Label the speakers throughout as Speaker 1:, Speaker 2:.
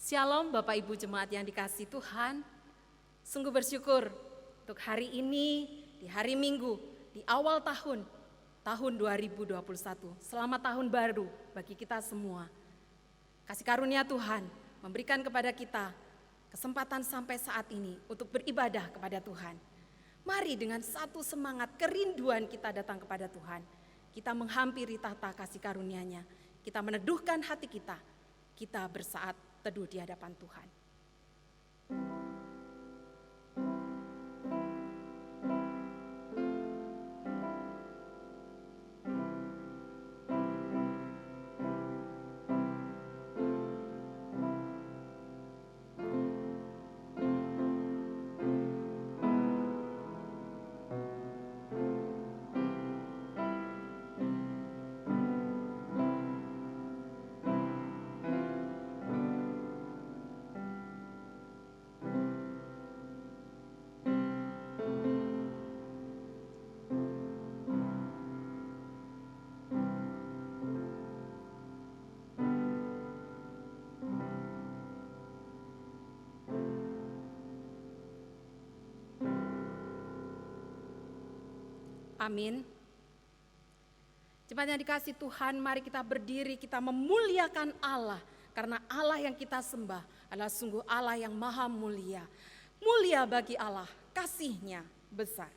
Speaker 1: Shalom Bapak Ibu Jemaat yang dikasihi Tuhan, sungguh bersyukur untuk hari ini, di hari Minggu, di awal tahun 2021. Selamat tahun baru bagi kita semua. Kasih karunia Tuhan memberikan kepada kita kesempatan sampai saat ini untuk beribadah kepada Tuhan. Mari dengan satu semangat kerinduan kita datang kepada Tuhan. Kita menghampiri tahta kasih karunia-Nya, kita meneduhkan hati kita bersaat teduh di hadapan Tuhan. Amin. Jemaat yang dikasihi Tuhan, mari kita berdiri, kita memuliakan Allah. Karena Allah yang kita sembah adalah sungguh Allah yang maha mulia. Mulia bagi Allah, kasih-Nya besar.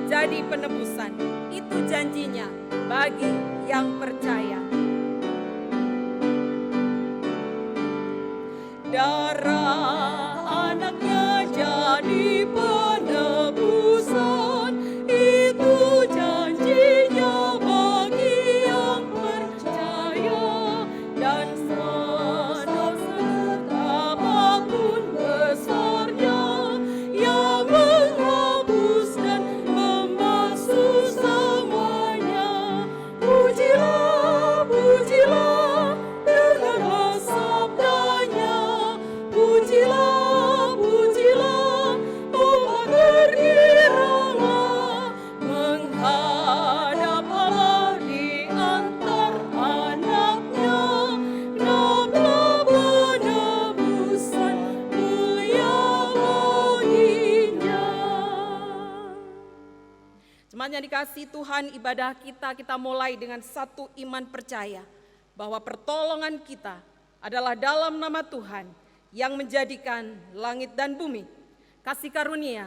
Speaker 1: Jadi penebusan, itu janjinya bagi yang percaya. Darah anaknya jadi penebusan, itu janjinya bagi yang percaya. Dan sedosa apapun besarnya yang menghapus dan membasuh semuanya. Pujilah, pujilah denganlah sabdanya. Pujilah, pujilah, umat bergiranglah menghadap Allah di antar anaknya. Genaplah penebusan mulia baginya. Jemaat yang dikasihi Tuhan, ibadah kita mulai dengan satu iman percaya bahwa pertolongan kita adalah dalam nama Tuhan yang menjadikan langit dan bumi. Kasih karunia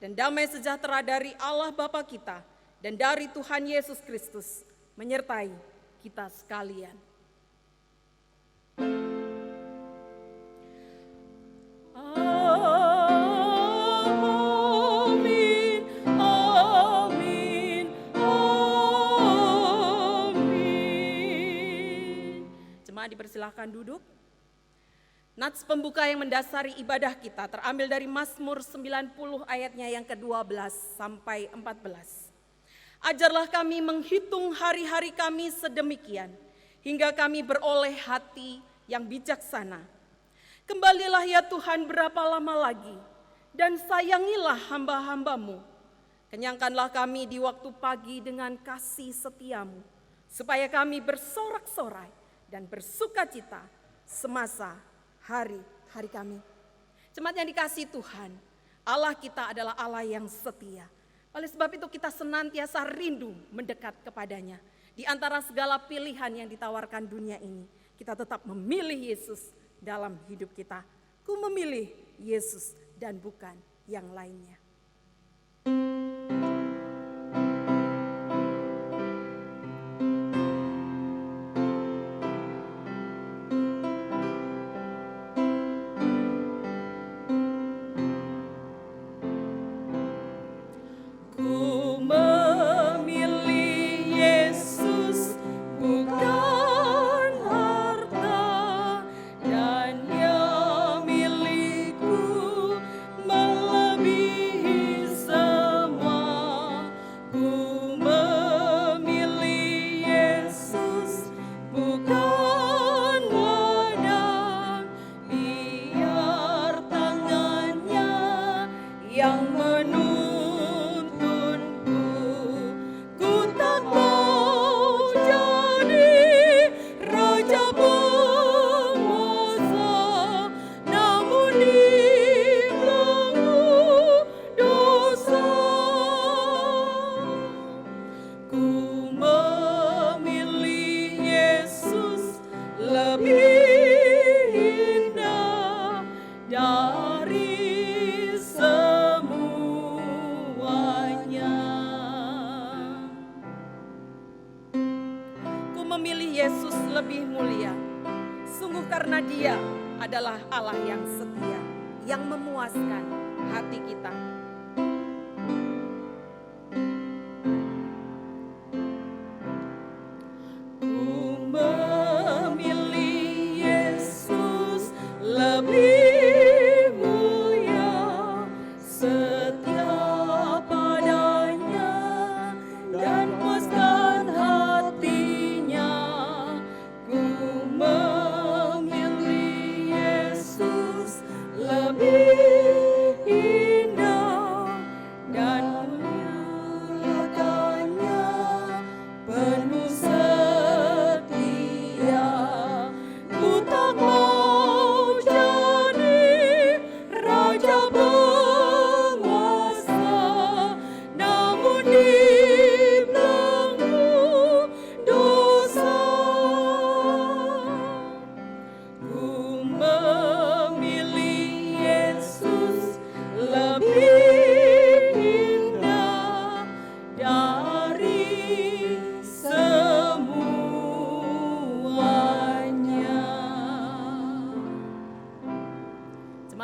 Speaker 1: dan damai sejahtera dari Allah Bapa kita dan dari Tuhan Yesus Kristus menyertai kita sekalian. Amin, amin, amin. Jemaat dipersilahkan duduk. Nats pembuka yang mendasari ibadah kita terambil dari Mazmur 90 ayatnya yang ke-12 sampai 14. Ajarlah kami menghitung hari-hari kami sedemikian, hingga kami beroleh hati yang bijaksana. Kembalilah ya Tuhan berapa lama lagi, dan sayangilah hamba-hamba-Mu. Kenyangkanlah kami di waktu pagi dengan kasih setiamu, supaya kami bersorak-sorai dan bersukacita semasa hari-hari kami. Jemaat yang dikasihi Tuhan, Allah kita adalah Allah yang setia. Oleh sebab itu kita senantiasa rindu mendekat kepadanya. Di antara segala pilihan yang ditawarkan dunia ini, kita tetap memilih Yesus dalam hidup kita. Ku memilih Yesus dan bukan yang lainnya.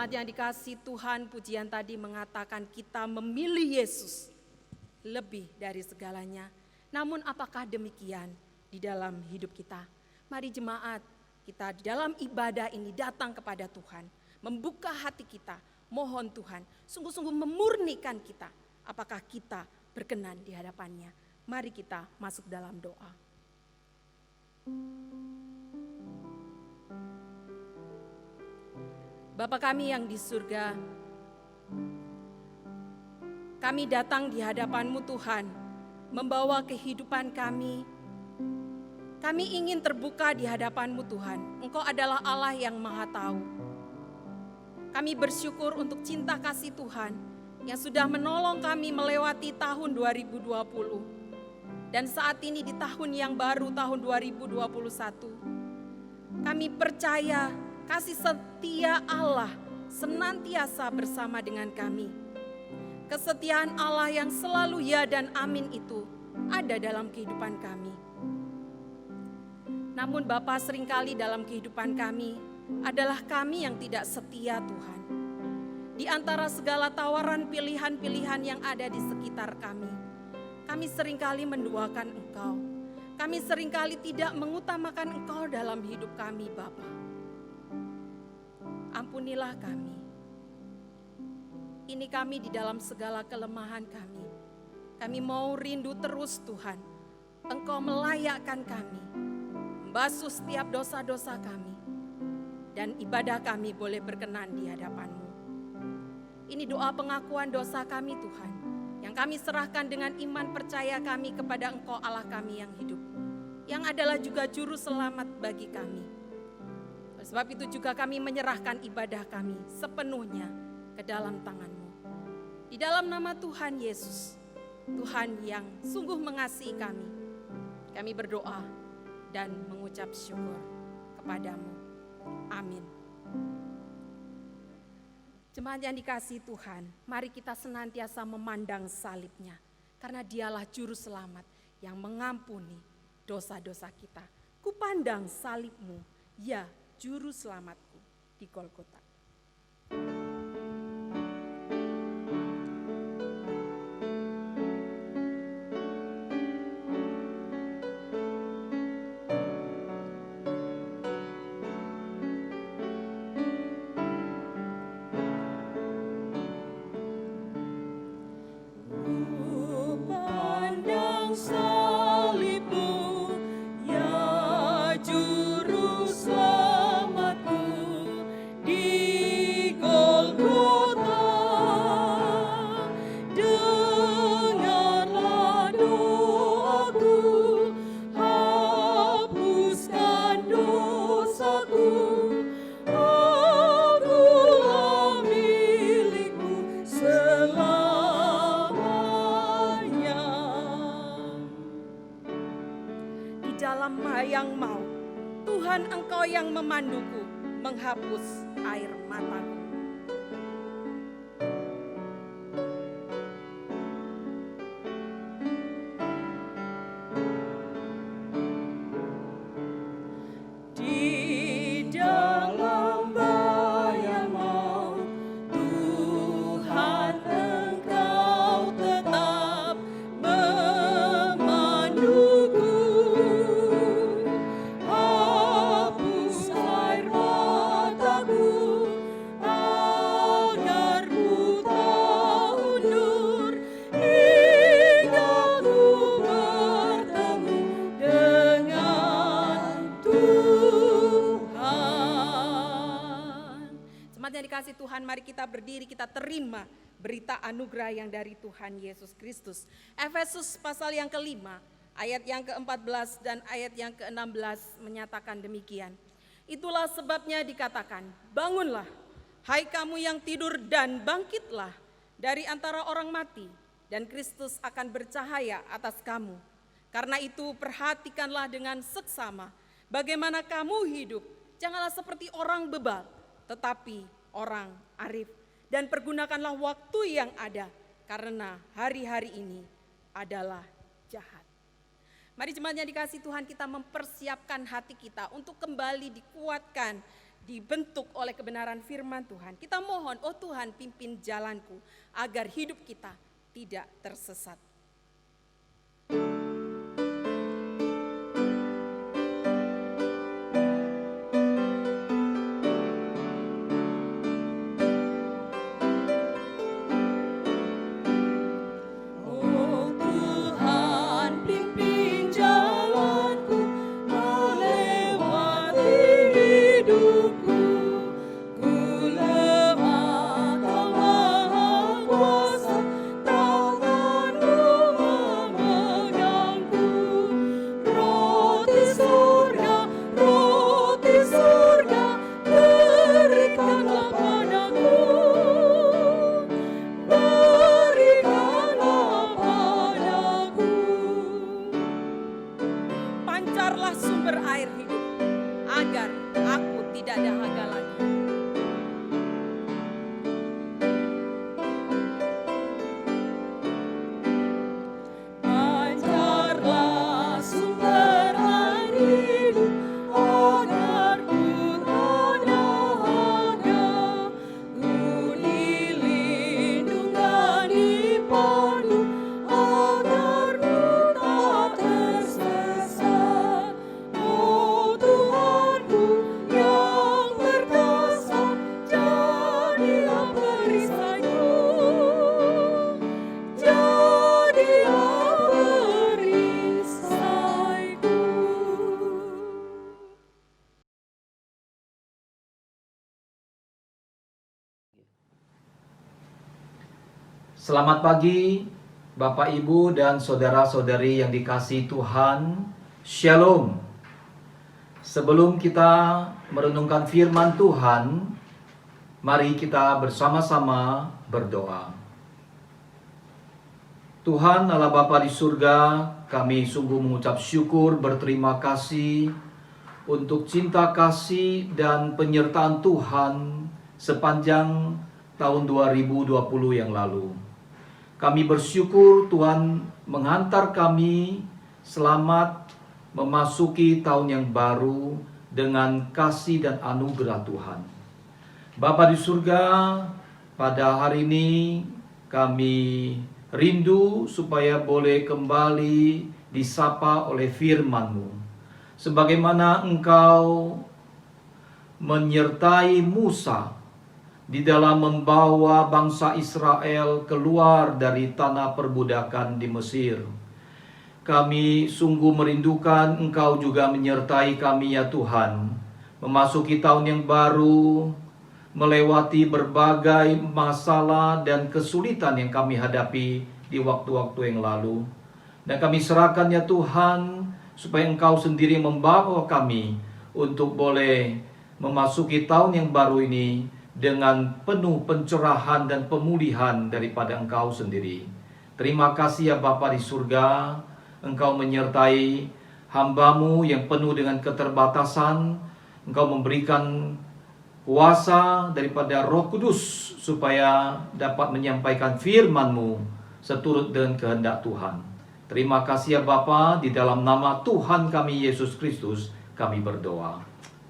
Speaker 1: Yang dikasihi Tuhan, pujian tadi mengatakan kita memilih Yesus lebih dari segalanya. Namun apakah demikian di dalam hidup kita? Mari jemaat, kita di dalam ibadah ini datang kepada Tuhan, membuka hati kita, mohon Tuhan sungguh-sungguh memurnikan kita. Apakah kita berkenan di hadapannya? Mari kita masuk dalam doa. Bapa kami yang di surga, kami datang di hadapan-Mu Tuhan, membawa kehidupan kami. Kami ingin terbuka di hadapan-Mu Tuhan. Engkau adalah Allah yang Maha Tahu. Kami bersyukur untuk cinta kasih Tuhan yang sudah menolong kami melewati tahun 2020. Dan saat ini di tahun yang baru, tahun 2021, kami percaya kasih setia Allah senantiasa bersama dengan kami. Kesetiaan Allah yang selalu ya dan amin itu ada dalam kehidupan kami. Namun Bapa, seringkali dalam kehidupan kami adalah kami yang tidak setia Tuhan. Di antara segala tawaran pilihan-pilihan yang ada di sekitar kami seringkali menduakan Engkau. Kami seringkali tidak mengutamakan Engkau dalam hidup kami, Bapa. ampunilah kami. Ini kami di dalam segala kelemahan kami. Kami mau rindu terus Tuhan, Engkau melayakkan kami, membasuh setiap dosa-dosa kami, dan ibadah kami boleh berkenan di hadapan-Mu. Ini doa pengakuan dosa kami Tuhan, yang kami serahkan dengan iman percaya kami kepada Engkau Allah kami yang hidup, yang adalah juga juru selamat bagi kami. Oleh sebab itu juga kami menyerahkan ibadah kami sepenuhnya ke dalam tangan-Mu. Di dalam nama Tuhan Yesus, Tuhan yang sungguh mengasihi kami berdoa dan mengucap syukur kepadamu. Amin. Jemaat yang dikasihi Tuhan, mari kita senantiasa memandang salib-Nya, karena Dialah juru selamat yang mengampuni dosa-dosa kita. Kupandang salib-Mu, ya juru selamatku di Golgota. Memanduku, menghapus air mataku. Tuhan, mari kita berdiri, kita terima berita anugerah yang dari Tuhan Yesus Kristus. Efesus pasal yang kelima, ayat yang ke-14 dan ayat yang ke-16 menyatakan demikian. Itulah sebabnya dikatakan, bangunlah, hai kamu yang tidur, dan bangkitlah dari antara orang mati, dan Kristus akan bercahaya atas kamu. Karena itu perhatikanlah dengan seksama bagaimana kamu hidup. Janganlah seperti orang bebal, tetapi orang arif, dan pergunakanlah waktu yang ada, karena hari-hari ini adalah jahat. Mari jemaat yang dikasihi Tuhan, kita mempersiapkan hati kita untuk kembali dikuatkan, dibentuk oleh kebenaran firman Tuhan. Kita mohon, oh Tuhan, pimpin jalanku agar hidup kita tidak tersesat.
Speaker 2: Selamat pagi, Bapak, Ibu, dan saudara-saudari yang dikasihi Tuhan. Shalom. Sebelum kita merenungkan firman Tuhan, mari kita bersama-sama berdoa. Tuhan Allah Bapa di surga, kami sungguh mengucap syukur, berterima kasih untuk cinta kasih dan penyertaan Tuhan sepanjang tahun 2020 yang lalu. Kami bersyukur Tuhan menghantar kami selamat memasuki tahun yang baru dengan kasih dan anugerah Tuhan. Bapa di surga, pada hari ini kami rindu supaya boleh kembali disapa oleh firman-Mu. Sebagaimana Engkau menyertai Musa di dalam membawa bangsa Israel keluar dari tanah perbudakan di Mesir. Kami sungguh merindukan Engkau juga menyertai kami ya Tuhan, memasuki tahun yang baru, melewati berbagai masalah dan kesulitan yang kami hadapi di waktu-waktu yang lalu. Dan kami serahkan ya Tuhan, supaya Engkau sendiri membawa kami untuk boleh memasuki tahun yang baru ini dengan penuh pencerahan dan pemulihan daripada Engkau sendiri. Terima kasih ya Bapa di surga, Engkau menyertai hamba-Mu yang penuh dengan keterbatasan. Engkau memberikan kuasa daripada Roh Kudus supaya dapat menyampaikan firman-Mu seturut dengan kehendak Tuhan. Terima kasih ya Bapa, di dalam nama Tuhan kami Yesus Kristus kami berdoa.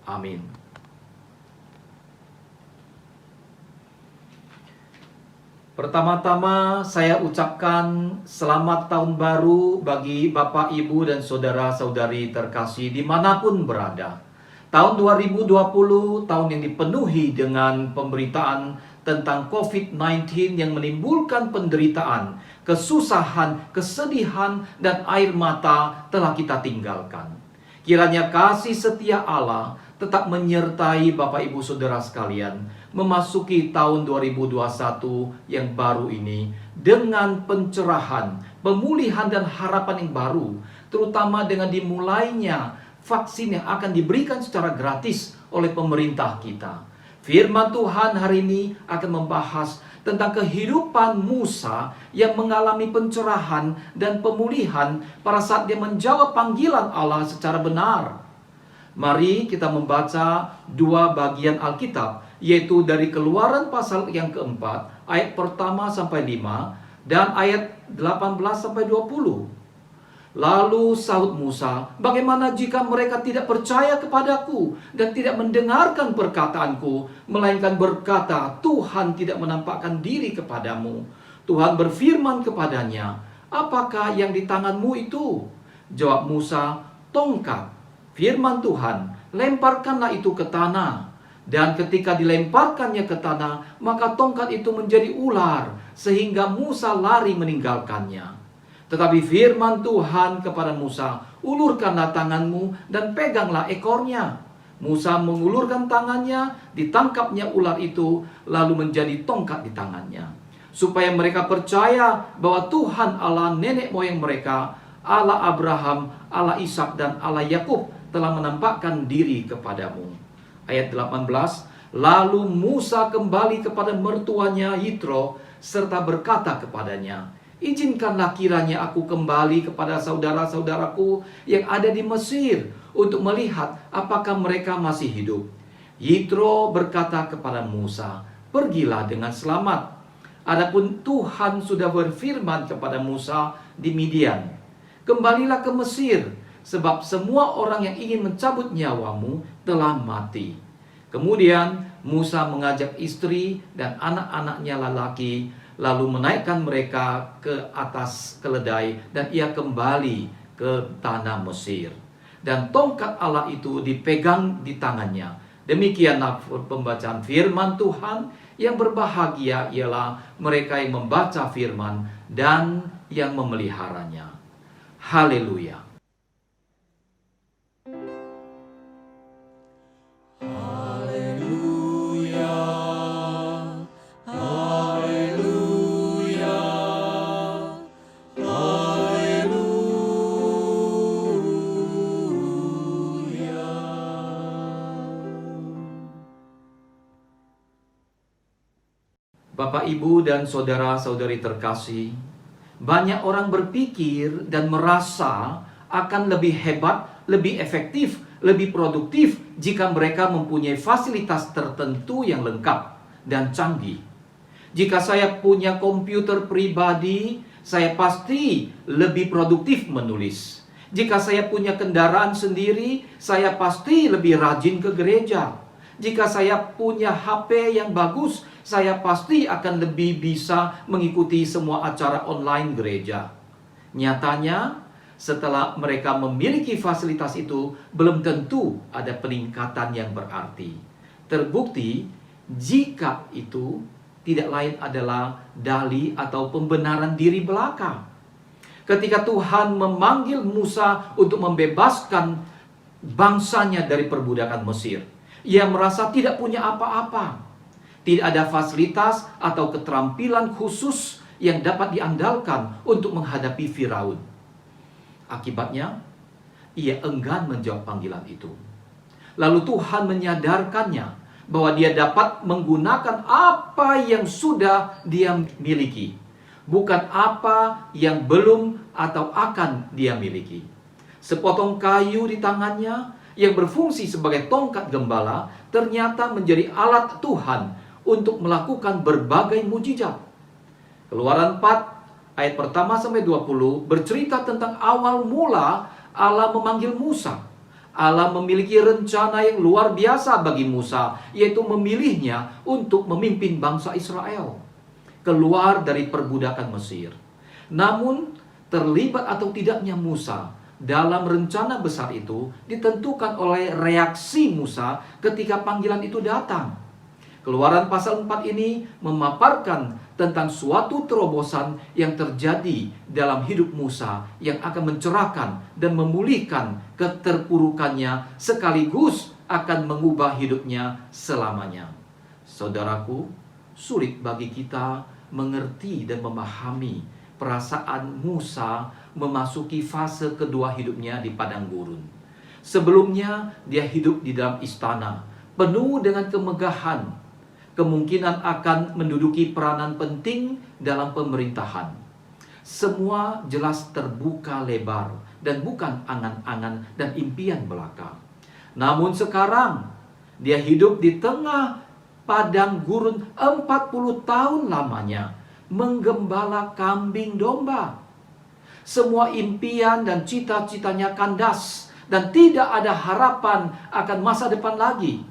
Speaker 2: Amin. Pertama-tama saya ucapkan selamat tahun baru bagi Bapak, Ibu, dan saudara-saudari terkasih dimanapun berada. Tahun 2020, tahun yang dipenuhi dengan pemberitaan tentang COVID-19 yang menimbulkan penderitaan, kesusahan, kesedihan, dan air mata telah kita tinggalkan. Kiranya kasih setia Allah tetap menyertai Bapak, Ibu, Saudara sekalian memasuki tahun 2021 yang baru ini dengan pencerahan, pemulihan, dan harapan yang baru, terutama dengan dimulainya vaksin yang akan diberikan secara gratis oleh pemerintah kita. Firman Tuhan hari ini akan membahas tentang kehidupan Musa yang mengalami pencerahan dan pemulihan pada saat dia menjawab panggilan Allah secara benar. Mari kita membaca dua bagian Alkitab, yaitu dari Keluaran pasal yang keempat, ayat pertama sampai 5, dan ayat 18 sampai 20. Lalu sahut Musa, bagaimana jika mereka tidak percaya kepadaku dan tidak mendengarkan perkataanku, melainkan berkata, Tuhan tidak menampakkan diri kepadamu. Tuhan berfirman kepadanya, apakah yang di tanganmu itu? Jawab Musa, tongkat. Firman Tuhan, lemparkanlah itu ke tanah. Dan ketika dilemparkannya ke tanah, maka tongkat itu menjadi ular, sehingga Musa lari meninggalkannya. Tetapi firman Tuhan kepada Musa, ulurkanlah tanganmu dan peganglah ekornya. Musa mengulurkan tangannya, ditangkapnya ular itu, lalu menjadi tongkat di tangannya. Supaya mereka percaya bahwa Tuhan Allah nenek moyang mereka, Allah Abraham, Allah Ishak, dan Allah Yakub telah menampakkan diri kepadamu. Ayat 18, lalu Musa kembali kepada mertuanya Yitro, serta berkata kepadanya, izinkanlah kiranya aku kembali kepada saudara-saudaraku yang ada di Mesir, untuk melihat apakah mereka masih hidup. Yitro berkata kepada Musa, pergilah dengan selamat. Adapun Tuhan sudah berfirman kepada Musa di Midian, kembalilah ke Mesir, sebab semua orang yang ingin mencabut nyawamu telah mati. Kemudian Musa mengajak istri dan anak-anaknya lelaki, lalu menaikkan mereka ke atas keledai, dan ia kembali ke tanah Mesir. Dan tongkat Allah itu dipegang di tangannya. Demikianlah pembacaan firman Tuhan. Yang berbahagia ialah mereka yang membaca firman dan yang memeliharanya. Haleluya.
Speaker 3: Haleluya,
Speaker 2: Bapak, Ibu, dan saudara-saudari terkasih, banyak orang berpikir dan merasa akan lebih hebat, lebih efektif, lebih produktif jika mereka mempunyai fasilitas tertentu yang lengkap dan canggih. Jika saya punya komputer pribadi, saya pasti lebih produktif menulis. Jika saya punya kendaraan sendiri, saya pasti lebih rajin ke gereja. Jika saya punya HP yang bagus, saya pasti akan lebih bisa mengikuti semua acara online gereja. Nyatanya, setelah mereka memiliki fasilitas itu, belum tentu ada peningkatan yang berarti. Terbukti, jika itu tidak lain adalah dalih atau pembenaran diri belaka. Ketika Tuhan memanggil Musa untuk membebaskan bangsanya dari perbudakan Mesir, ia merasa tidak punya apa-apa. Tidak ada fasilitas atau keterampilan khusus yang dapat diandalkan untuk menghadapi Firaun. Akibatnya, ia enggan menjawab panggilan itu. Lalu Tuhan menyadarkannya bahwa dia dapat menggunakan apa yang sudah dia miliki, bukan apa yang belum atau akan dia miliki. Sepotong kayu di tangannya yang berfungsi sebagai tongkat gembala ternyata menjadi alat Tuhan untuk melakukan berbagai mujizat. Keluaran 4 ayat pertama sampai 20 bercerita tentang awal mula Allah memanggil Musa. Allah memiliki rencana yang luar biasa bagi Musa, yaitu memilihnya untuk memimpin bangsa Israel keluar dari perbudakan Mesir. Namun, terlibat atau tidaknya Musa dalam rencana besar itu ditentukan oleh reaksi Musa ketika panggilan itu datang. Keluaran pasal 4 ini memaparkan tentang suatu terobosan yang terjadi dalam hidup Musa yang akan mencerahkan dan memulihkan keterpurukannya sekaligus akan mengubah hidupnya selamanya. Saudaraku, sulit bagi kita mengerti dan memahami perasaan Musa memasuki fase kedua hidupnya di padang gurun. Sebelumnya dia hidup di dalam istana penuh dengan kemegahan, kemungkinan akan menduduki peranan penting dalam pemerintahan. Semua jelas terbuka lebar dan bukan angan-angan dan impian belaka. Namun sekarang dia hidup di tengah padang gurun 40 tahun lamanya, menggembala kambing domba. Semua impian dan cita-citanya kandas dan tidak ada harapan akan masa depan lagi.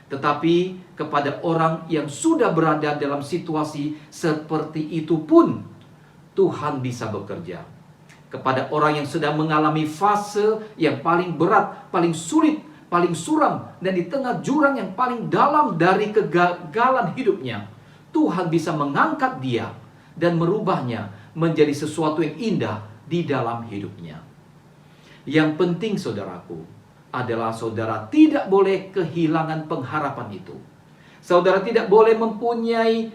Speaker 2: Tetapi kepada orang yang sudah berada dalam situasi seperti itu pun Tuhan bisa bekerja. Kepada orang yang sedang mengalami fase yang paling berat, paling sulit, paling suram, dan di tengah jurang yang paling dalam dari kegagalan hidupnya, Tuhan bisa mengangkat dia dan merubahnya menjadi sesuatu yang indah di dalam hidupnya. Yang penting, saudaraku, adalah saudara tidak boleh kehilangan pengharapan itu. Saudara tidak boleh mempunyai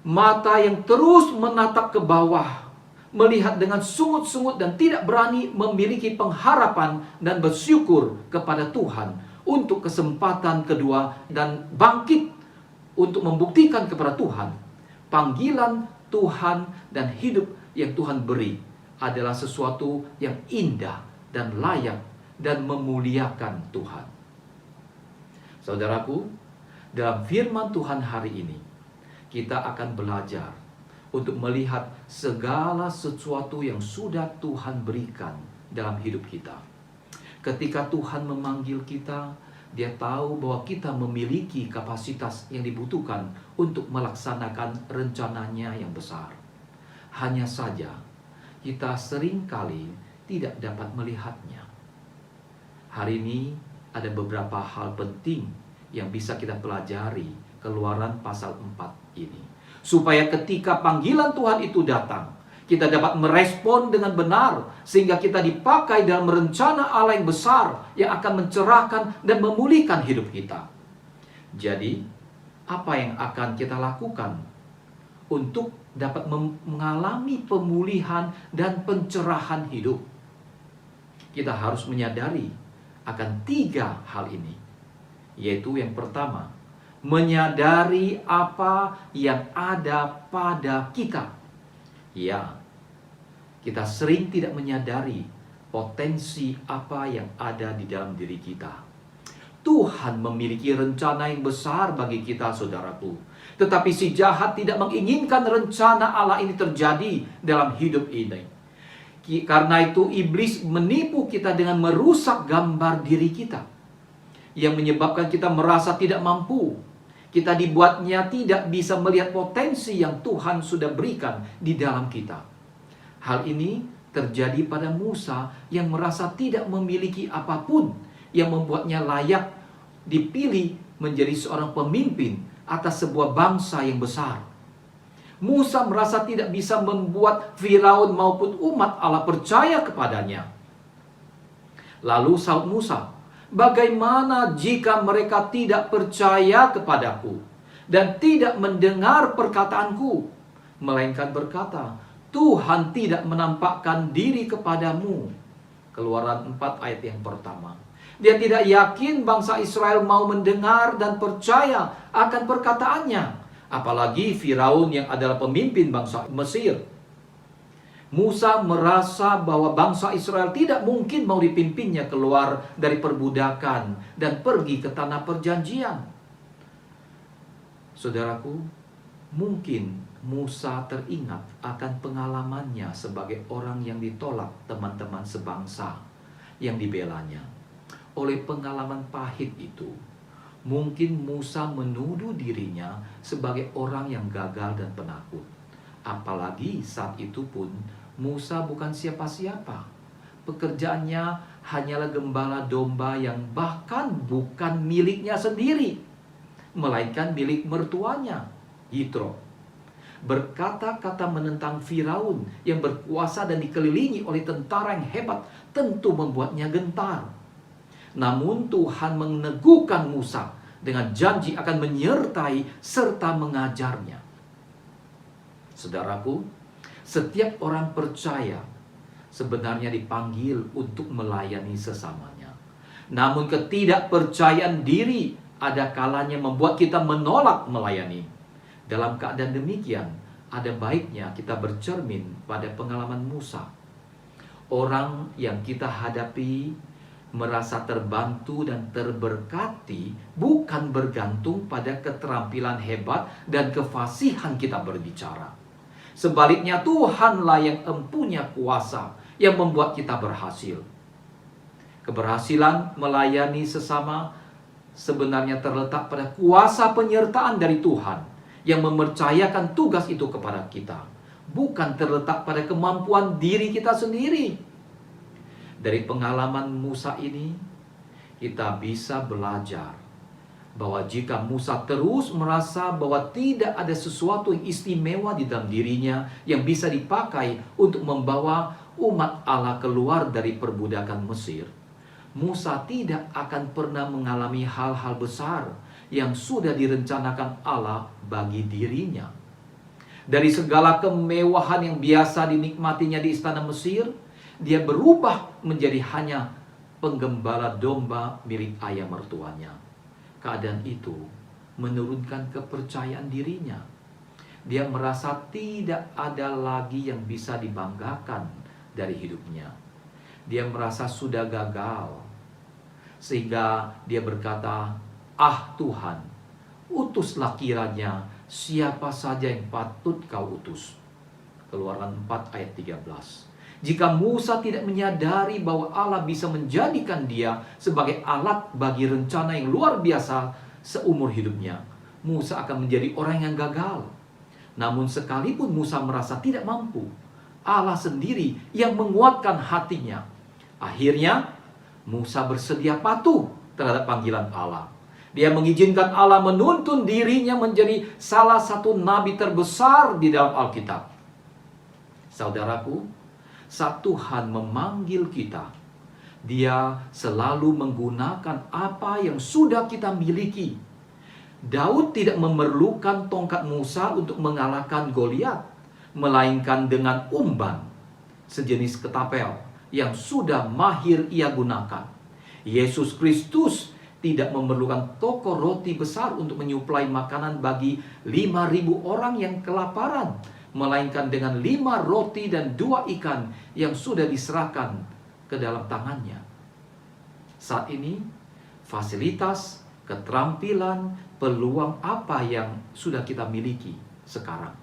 Speaker 2: mata yang terus menatap ke bawah, melihat dengan sungut-sungut dan tidak berani memiliki pengharapan dan bersyukur kepada Tuhan untuk kesempatan kedua dan bangkit untuk membuktikan kepada Tuhan panggilan Tuhan dan hidup yang Tuhan beri adalah sesuatu yang indah dan layak dan memuliakan Tuhan. Saudaraku, dalam firman Tuhan hari ini kita akan belajar untuk melihat segala sesuatu yang sudah Tuhan berikan dalam hidup kita. Ketika Tuhan memanggil kita, Dia tahu bahwa kita memiliki kapasitas yang dibutuhkan untuk melaksanakan rencananya yang besar. Hanya saja, kita seringkali tidak dapat melihatnya. Hari ini ada beberapa hal penting yang bisa kita pelajari Keluaran pasal 4 ini. Supaya ketika panggilan Tuhan itu datang, kita dapat merespon dengan benar, sehingga kita dipakai dalam rencana Allah yang besar yang akan mencerahkan dan memulihkan hidup kita. Jadi, apa yang akan kita lakukan untuk dapat mengalami pemulihan dan pencerahan hidup? Kita harus menyadari akan 3 hal ini, yaitu yang pertama, menyadari apa yang ada pada kita. Ya, kita sering tidak menyadari potensi apa yang ada di dalam diri kita. Tuhan memiliki rencana yang besar bagi kita, saudaraku. Tetapi si jahat tidak menginginkan rencana Allah ini terjadi dalam hidup ini. Karena itu iblis menipu kita dengan merusak gambar diri kita, yang menyebabkan kita merasa tidak mampu. Kita dibuatnya tidak bisa melihat potensi yang Tuhan sudah berikan di dalam kita. Hal ini terjadi pada Musa yang merasa tidak memiliki apapun yang membuatnya layak dipilih menjadi seorang pemimpin atas sebuah bangsa yang besar. Musa merasa tidak bisa membuat Firaun maupun umat Allah percaya kepadanya. Lalu saud Musa, "Bagaimana jika mereka tidak percaya kepadaku dan tidak mendengar perkataanku, melainkan berkata, Tuhan tidak menampakkan diri kepadamu." Keluaran 4 ayat yang pertama. Dia tidak yakin bangsa Israel mau mendengar dan percaya akan perkataannya, apalagi Firaun yang adalah pemimpin bangsa Mesir. Musa merasa bahwa bangsa Israel tidak mungkin mau dipimpinnya keluar dari perbudakan dan pergi ke tanah perjanjian. Saudaraku, mungkin Musa teringat akan pengalamannya sebagai orang yang ditolak teman-teman sebangsa yang dibelanya. Oleh pengalaman pahit itu, mungkin Musa menuduh dirinya sebagai orang yang gagal dan penakut. Apalagi saat itu pun Musa bukan siapa-siapa. Pekerjaannya hanyalah gembala domba yang bahkan bukan miliknya sendiri, melainkan milik mertuanya, Yitro. Berkata-kata menentang Firaun yang berkuasa dan dikelilingi oleh tentara yang hebat tentu membuatnya gentar. Namun Tuhan meneguhkan Musa dengan janji akan menyertai serta mengajarnya. Saudaraku, setiap orang percaya sebenarnya dipanggil untuk melayani sesamanya. Namun ketidakpercayaan diri ada kalanya membuat kita menolak melayani. Dalam keadaan demikian, ada baiknya kita bercermin pada pengalaman Musa. Orang yang kita hadapi merasa terbantu dan terberkati bukan bergantung pada keterampilan hebat dan kefasihan kita berbicara. Sebaliknya, Tuhanlah yang empunya kuasa yang membuat kita berhasil. Keberhasilan melayani sesama sebenarnya terletak pada kuasa penyertaan dari Tuhan yang mempercayakan tugas itu kepada kita, bukan terletak pada kemampuan diri kita sendiri. Dari pengalaman Musa ini, kita bisa belajar bahwa jika Musa terus merasa bahwa tidak ada sesuatu yang istimewa di dalam dirinya yang bisa dipakai untuk membawa umat Allah keluar dari perbudakan Mesir, Musa tidak akan pernah mengalami hal-hal besar yang sudah direncanakan Allah bagi dirinya. Dari segala kemewahan yang biasa dinikmatinya di istana Mesir, dia berubah menjadi hanya penggembala domba milik ayah mertuanya. Keadaan itu menurunkan kepercayaan dirinya. Dia merasa tidak ada lagi yang bisa dibanggakan dari hidupnya. Dia merasa sudah gagal. Sehingga dia berkata, "Ah Tuhan, utuslah kiranya siapa saja yang patut kau utus." Keluaran 4 ayat 13. Jika Musa tidak menyadari bahwa Allah bisa menjadikan dia sebagai alat bagi rencana yang luar biasa seumur hidupnya, Musa akan menjadi orang yang gagal. Namun sekalipun Musa merasa tidak mampu, Allah sendiri yang menguatkan hatinya. Akhirnya Musa bersedia patuh terhadap panggilan Allah. Dia mengizinkan Allah menuntun dirinya menjadi salah satu nabi terbesar di dalam Alkitab. Saudaraku, saat Tuhan memanggil kita, Dia selalu menggunakan apa yang sudah kita miliki. Daud tidak memerlukan tongkat Musa untuk mengalahkan Goliat, melainkan dengan umban, sejenis ketapel yang sudah mahir ia gunakan. Yesus Kristus tidak memerlukan toko roti besar untuk menyuplai makanan bagi 5.000 orang yang kelaparan, melainkan dengan 5 roti dan 2 ikan yang sudah diserahkan ke dalam tangannya. Saat ini, fasilitas, keterampilan, peluang apa yang sudah kita miliki sekarang?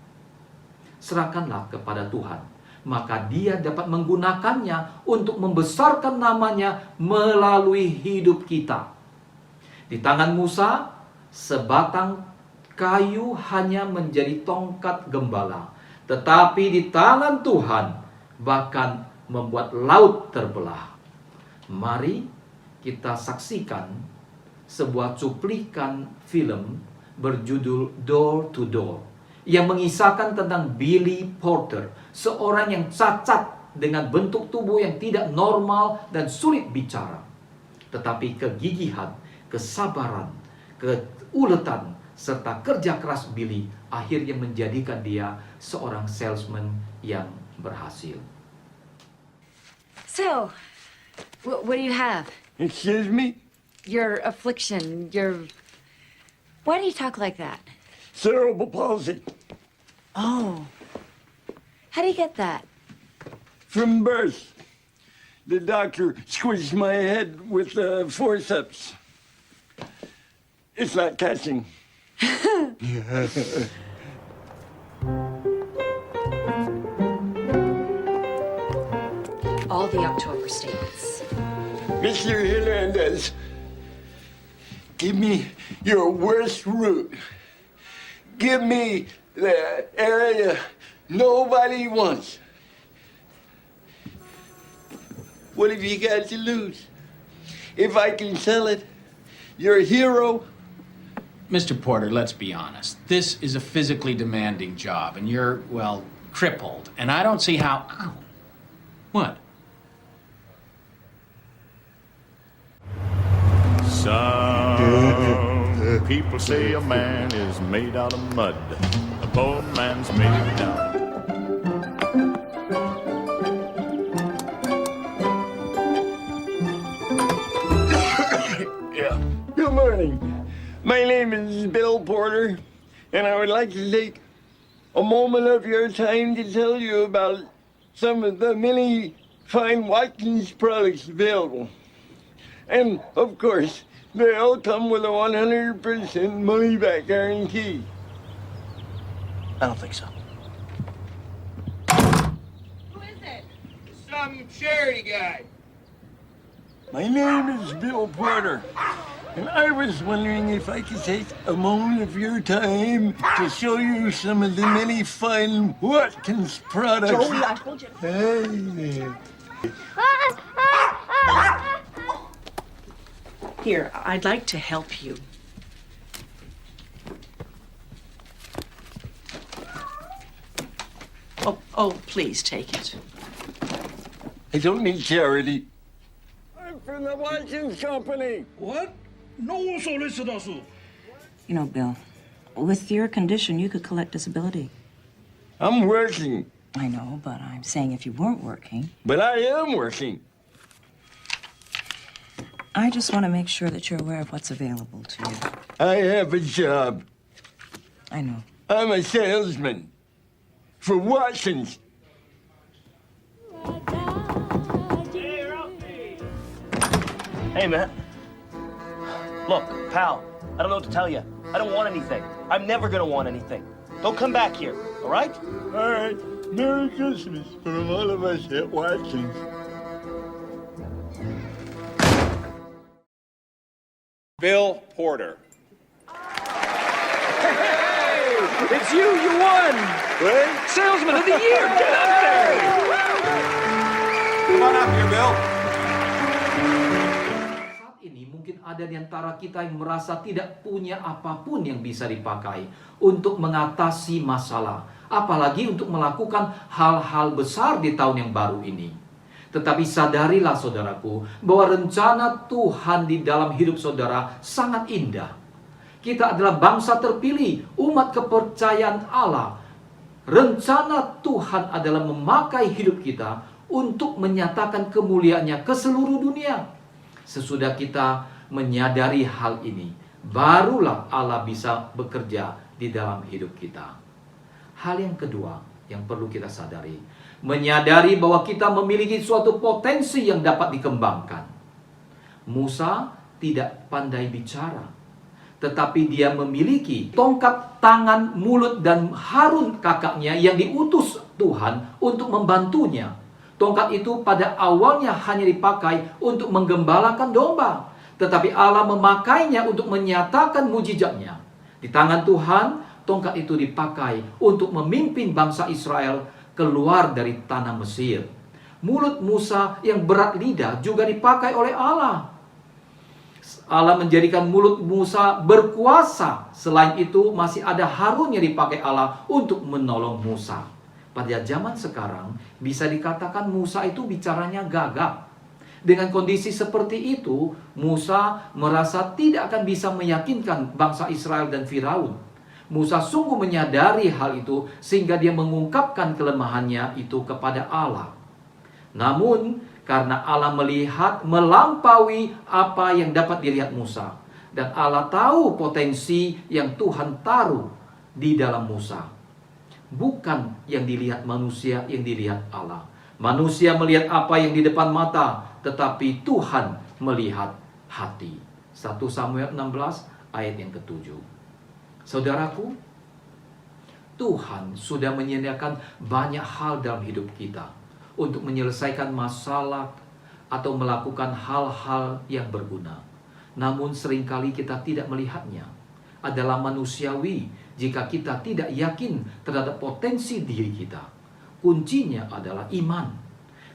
Speaker 2: Serahkanlah kepada Tuhan, maka Dia dapat menggunakannya untuk membesarkan namanya melalui hidup kita. Di tangan Musa, sebatang kayu hanya menjadi tongkat gembala, tetapi di tangan Tuhan bahkan membuat laut terbelah. Mari kita saksikan sebuah cuplikan film berjudul Door to Door yang mengisahkan tentang Billy Porter, seorang yang cacat dengan bentuk tubuh yang tidak normal dan sulit bicara. Tetapi kegigihan, kesabaran, keuletan, serta kerja keras Billy akhirnya menjadikan dia seorang salesman yang berhasil.
Speaker 3: So, what do you have?
Speaker 4: Excuse me?
Speaker 3: Your affliction, Why do you talk like that?
Speaker 4: Cerebral palsy.
Speaker 3: Oh. How do you get that?
Speaker 4: From birth. The doctor squeezed my head with the forceps. It's not catching.
Speaker 3: All the October states.
Speaker 4: Mr. Hernandez, give me your worst route. Give me the area nobody wants. What have you got to lose? If I can sell it, you're a hero.
Speaker 5: Mr. Porter, let's be honest. This is a physically demanding job, and you're, well, crippled. And I don't see how... Ow. What?
Speaker 6: Some people say a man is made out of mud. A poor man's made of down.
Speaker 4: Yeah. Good morning. My name is Bill Porter, and I would like to take a moment of your time to tell you about some of the many fine Watkins products available. And, of course, they all come with a 100% money-back guarantee.
Speaker 7: I don't think so.
Speaker 4: Who is it? Some charity guy. My name is Bill Porter, and I was wondering if I could take a moment of your time to show you some of the many fine Watkins products.
Speaker 7: Joey, I told you.
Speaker 4: Hey.
Speaker 7: Here, I'd like to help you. Oh, please take it.
Speaker 4: I don't need charity. I'm from the Watkins Company.
Speaker 8: What? No solicitors.
Speaker 9: You know, Bill, with your condition, you could collect disability.
Speaker 4: I'm working,
Speaker 9: I know, but I'm saying if you weren't working,
Speaker 4: but I am working.
Speaker 9: I just want to make sure that you're aware of what's available to you.
Speaker 4: I have a job.
Speaker 9: I know.
Speaker 4: I'm a salesman for Watkins.
Speaker 7: Hey, man. Look, pal, I don't know what to tell you. I don't want anything. I'm never gonna want anything. Don't come back here, all right?
Speaker 4: All right. Merry Christmas from all of us at Watkins.
Speaker 10: Bill Porter.
Speaker 4: Hey!
Speaker 2: It's you won!
Speaker 4: What?
Speaker 2: Salesman of the Year! Get up there!
Speaker 10: Come on up here, Bill.
Speaker 2: Saat ini mungkin ada di antara kita yang merasa tidak punya apapun yang bisa dipakai untuk mengatasi masalah, apalagi untuk melakukan hal-hal besar di tahun yang baru ini. Tetapi sadarilah saudaraku, bahwa rencana Tuhan di dalam hidup saudara sangat indah. Kita adalah bangsa terpilih, umat kepercayaan Allah. Rencana Tuhan adalah memakai hidup kita untuk menyatakan kemuliaannya ke seluruh dunia. Sesudah kita menyadari hal ini, barulah Allah bisa bekerja di dalam hidup kita. Hal yang kedua yang perlu kita sadari, menyadari bahwa kita memiliki suatu potensi yang dapat dikembangkan. Musa tidak pandai bicara, tetapi dia memiliki tongkat tangan, mulut, dan Harun kakaknya yang diutus Tuhan untuk membantunya. Tongkat itu pada awalnya hanya dipakai untuk menggembalakan domba, tetapi Allah memakainya untuk menyatakan mujizatnya. Di tangan Tuhan, tongkat itu dipakai untuk memimpin bangsa Israel keluar dari tanah Mesir. Mulut Musa yang berat lidah juga dipakai oleh Allah. Allah menjadikan mulut Musa berkuasa. Selain itu, masih ada Harun yang dipakai Allah untuk menolong Musa. Pada zaman sekarang, bisa dikatakan Musa itu bicaranya gagap. Dengan kondisi seperti itu, Musa merasa tidak akan bisa meyakinkan bangsa Israel dan Firaun. Musa sungguh menyadari hal itu, sehingga dia mengungkapkan kelemahannya itu kepada Allah. Namun, karena Allah melihat melampaui apa yang dapat dilihat Musa, dan Allah tahu potensi yang Tuhan taruh di dalam Musa. Bukan yang dilihat manusia, yang dilihat Allah. Manusia melihat apa yang di depan mata, tetapi Tuhan melihat hati. 1 Samuel 16 ayat yang ke-7. Saudaraku, Tuhan sudah menyediakan banyak hal dalam hidup kita untuk menyelesaikan masalah atau melakukan hal-hal yang berguna. Namun seringkali kita tidak melihatnya. Adalah manusiawi jika kita tidak yakin terhadap potensi diri kita. Kuncinya adalah iman.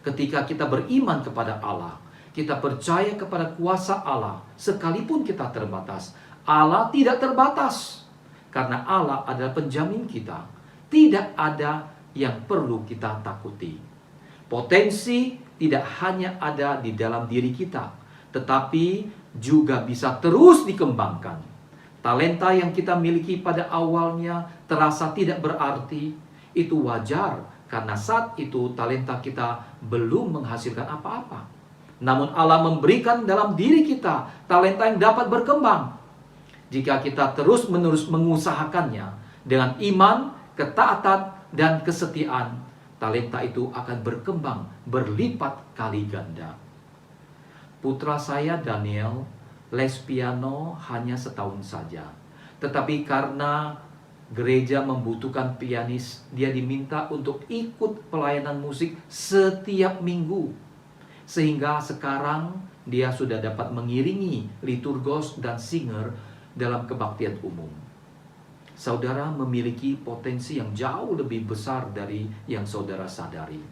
Speaker 2: Ketika kita beriman kepada Allah, kita percaya kepada kuasa Allah, sekalipun kita terbatas, Allah tidak terbatas. Karena Allah adalah penjamin kita. Tidak ada yang perlu kita takuti. Potensi tidak hanya ada di dalam diri kita, tetapi juga bisa terus dikembangkan. Talenta yang kita miliki pada awalnya terasa tidak berarti. Itu wajar, karena saat itu talenta kita belum menghasilkan apa-apa. Namun Allah memberikan dalam diri kita talenta yang dapat berkembang. Jika kita terus-menerus mengusahakannya dengan iman, ketaatan, dan kesetiaan, talenta itu akan berkembang berlipat kali ganda. Putra saya Daniel les piano hanya setahun saja. Tetapi karena gereja membutuhkan pianis, dia diminta untuk ikut pelayanan musik setiap minggu. Sehingga sekarang dia sudah dapat mengiringi liturgos dan singer dalam kebaktian umum. Saudara memiliki potensi yang jauh lebih besar dari yang saudara sadari.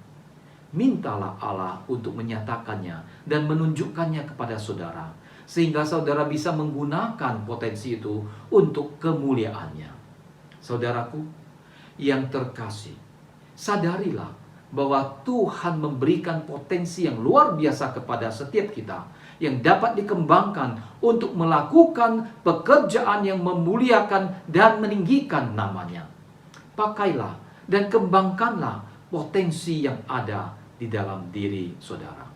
Speaker 2: Mintalah Allah untuk menyatakannya dan menunjukkannya kepada saudara, sehingga saudara bisa menggunakan potensi itu untuk kemuliaannya. Saudaraku yang terkasih, sadarilah bahwa Tuhan memberikan potensi yang luar biasa kepada setiap kita, yang dapat dikembangkan untuk melakukan pekerjaan yang memuliakan dan meninggikan namanya. Pakailah dan kembangkanlah potensi yang ada di dalam diri saudara.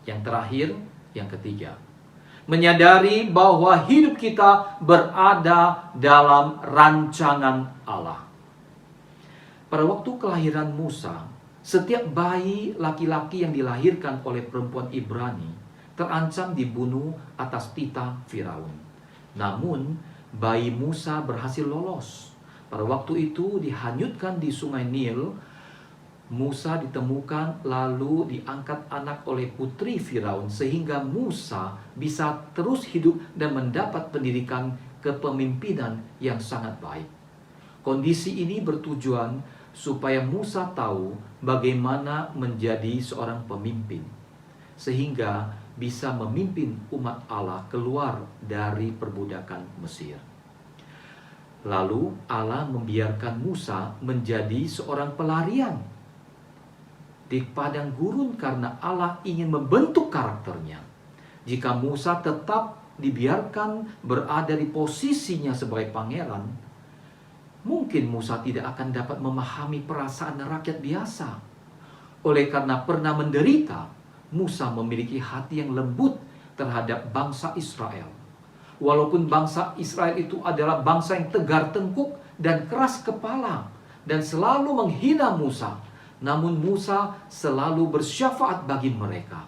Speaker 2: Yang terakhir, yang ketiga, menyadari bahwa hidup kita berada dalam rancangan Allah. Pada waktu kelahiran Musa, setiap bayi laki-laki yang dilahirkan oleh perempuan Ibrani terancam dibunuh atas titah Firaun. Namun, bayi Musa berhasil lolos. Pada waktu itu dihanyutkan di sungai Nil. Musa ditemukan lalu diangkat anak oleh putri Firaun, sehingga Musa bisa terus hidup dan mendapat pendidikan kepemimpinan yang sangat baik. Kondisi ini bertujuan supaya Musa tahu bagaimana menjadi seorang pemimpin, sehingga bisa memimpin umat Allah keluar dari perbudakan Mesir. Lalu Allah membiarkan Musa menjadi seorang pelarian di padang gurun karena Allah ingin membentuk karakternya. Jika Musa tetap dibiarkan berada di posisinya sebagai pangeran, mungkin Musa tidak akan dapat memahami perasaan rakyat biasa. Oleh karena pernah menderita, Musa memiliki hati yang lembut terhadap bangsa Israel. Walaupun bangsa Israel itu adalah bangsa yang tegar tengkuk dan keras kepala dan selalu menghina Musa, namun Musa selalu bersyafaat bagi mereka.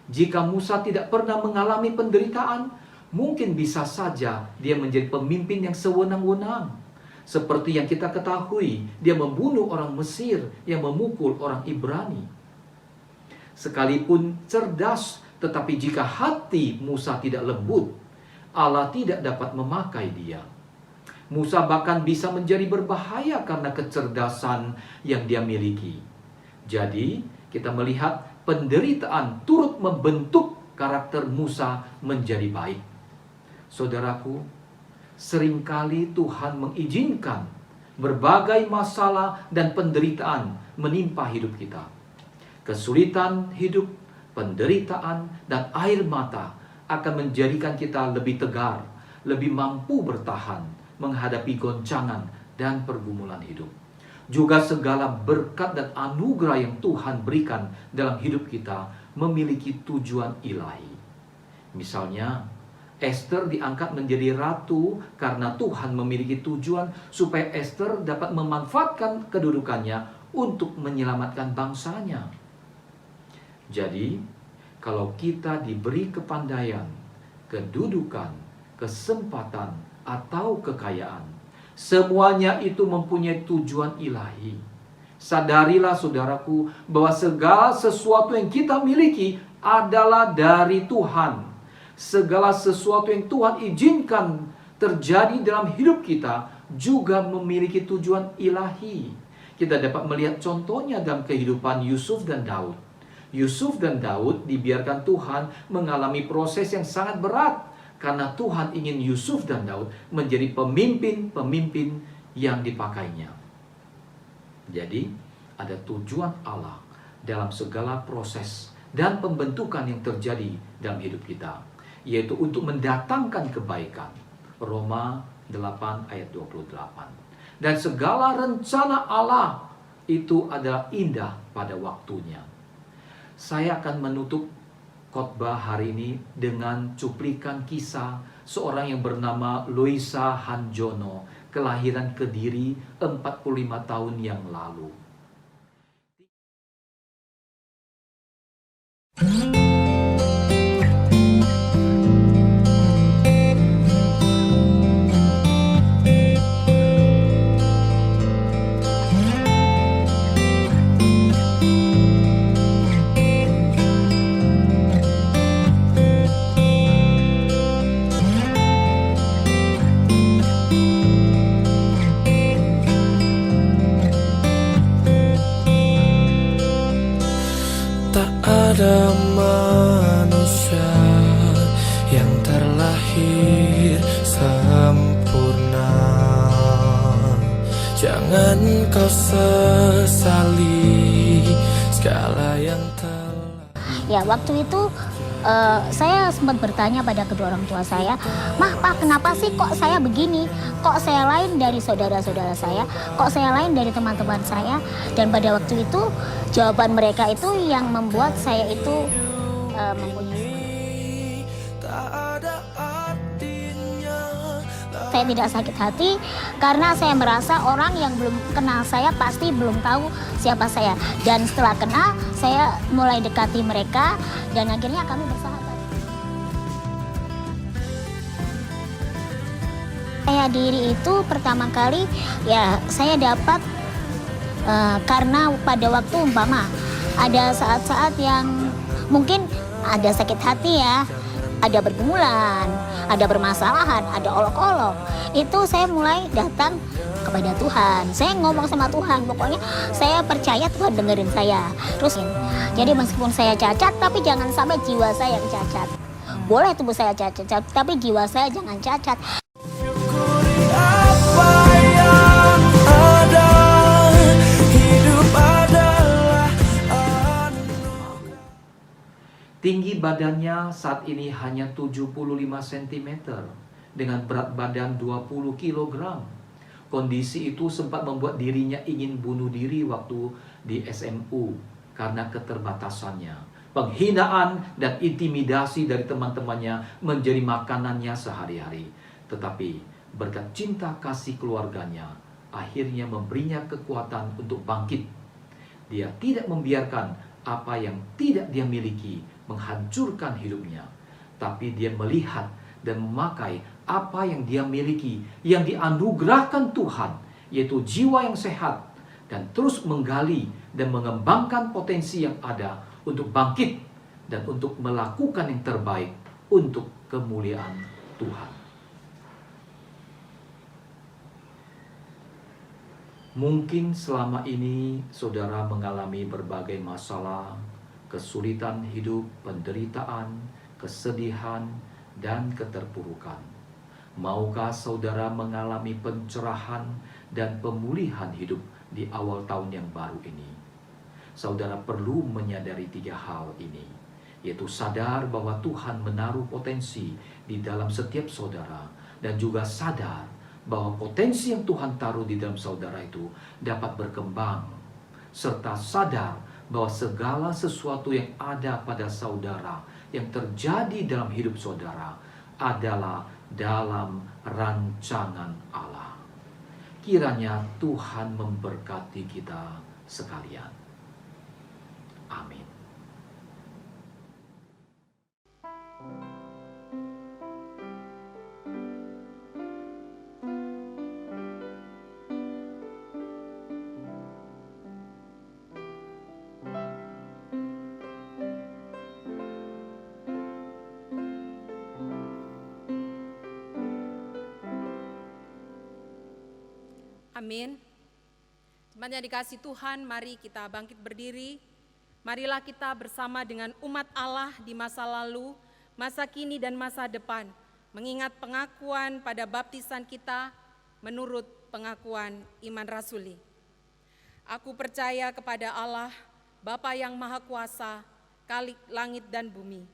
Speaker 2: Jika Musa tidak pernah mengalami penderitaan, mungkin bisa saja dia menjadi pemimpin yang sewenang-wenang. Seperti yang kita ketahui, dia membunuh orang Mesir yang memukul orang Ibrani. Sekalipun cerdas, tetapi jika hati Musa tidak lembut, Allah tidak dapat memakai dia. Musa bahkan bisa menjadi berbahaya karena kecerdasan yang dia miliki. Jadi, kita melihat penderitaan turut membentuk karakter Musa menjadi baik. Saudaraku, seringkali Tuhan mengizinkan berbagai masalah dan penderitaan menimpa hidup kita. Kesulitan hidup, penderitaan, dan air mata akan menjadikan kita lebih tegar, lebih mampu bertahan menghadapi goncangan dan pergumulan hidup. Juga segala berkat dan anugerah yang Tuhan berikan dalam hidup kita memiliki tujuan ilahi. Misalnya, Esther diangkat menjadi ratu karena Tuhan memiliki tujuan supaya Esther dapat memanfaatkan kedudukannya untuk menyelamatkan bangsanya. Jadi, kalau kita diberi kepandaian, kedudukan, kesempatan, atau kekayaan, semuanya itu mempunyai tujuan ilahi. Sadarilah saudaraku bahwa segala sesuatu yang kita miliki adalah dari Tuhan. Segala sesuatu yang Tuhan izinkan terjadi dalam hidup kita juga memiliki tujuan ilahi. Kita dapat melihat contohnya dalam kehidupan Yusuf dan Daud. Yusuf dan Daud dibiarkan Tuhan mengalami proses yang sangat berat karena Tuhan ingin Yusuf dan Daud menjadi pemimpin-pemimpin yang dipakainya. Jadi, ada tujuan Allah dalam segala proses dan pembentukan yang terjadi dalam hidup kita, yaitu untuk mendatangkan kebaikan. Roma 8 ayat 28. Dan segala rencana Allah itu adalah indah pada waktunya. Saya akan menutup khotbah hari ini dengan cuplikan kisah seorang yang bernama Loisa Hanjono, kelahiran Kediri 45 tahun yang lalu.
Speaker 11: Ada manusia yang terlahir sempurna. Jangan kau sesali segala yang telah.
Speaker 12: Ya, waktu itu saya sempat bertanya pada kedua orang tua saya, "Mah, Pak, kenapa sih kok saya begini? Kok saya lain dari saudara-saudara saya? Kok saya lain dari teman-teman saya?" Dan pada waktu itu, jawaban mereka itu yang membuat saya itu mempunyai. Saya tidak sakit hati karena saya merasa orang yang belum kenal saya pasti belum tahu siapa saya. Dan setelah kenal, saya mulai dekati mereka dan akhirnya kami bersahabat. Saya diri itu pertama kali ya saya dapat karena pada waktu umpama ada saat-saat yang mungkin ada sakit hati ya, ada pergumulan, ada permasalahan, ada olok-olok. Itu saya mulai datang kepada Tuhan. Saya ngomong sama Tuhan, pokoknya saya percaya Tuhan dengerin saya. Terus, jadi meskipun saya cacat, tapi jangan sampai jiwa saya yang cacat. Boleh tubuh saya cacat, tapi jiwa saya jangan cacat.
Speaker 2: Tinggi badannya saat ini hanya 75 cm dengan berat badan 20 kg. Kondisi itu sempat membuat dirinya ingin bunuh diri waktu di SMU karena keterbatasannya. Penghinaan dan intimidasi dari teman-temannya menjadi makanannya sehari-hari. Tetapi berkat cinta kasih keluarganya, akhirnya memberinya kekuatan untuk bangkit. Dia tidak membiarkan apa yang tidak dia miliki menghancurkan hidupnya, tapi dia melihat dan memakai apa yang dia miliki, yang dianugerahkan Tuhan, yaitu jiwa yang sehat, dan terus menggali dan mengembangkan potensi yang ada untuk bangkit dan untuk melakukan yang terbaik untuk kemuliaan Tuhan. Mungkin selama ini saudara mengalami berbagai masalah, kesulitan hidup, penderitaan, kesedihan, dan keterpurukan. Maukah saudara mengalami pencerahan dan pemulihan hidup di awal tahun yang baru ini? Saudara perlu menyadari 3 hal ini, yaitu sadar bahwa Tuhan menaruh potensi di dalam setiap saudara, dan juga sadar bahwa potensi yang Tuhan taruh di dalam saudara itu dapat berkembang, serta sadar bahwa segala sesuatu yang ada pada saudara, yang terjadi dalam hidup saudara, adalah dalam rancangan Allah. Kiranya Tuhan memberkati kita sekalian. Amin.
Speaker 1: Amin. Jemaat yang dikasihi Tuhan, mari kita bangkit berdiri. Marilah kita bersama dengan umat Allah di masa lalu, masa kini, dan masa depan, mengingat pengakuan pada baptisan kita menurut pengakuan iman rasuli. Aku percaya kepada Allah, Bapa yang Maha Kuasa, Khalik langit dan bumi,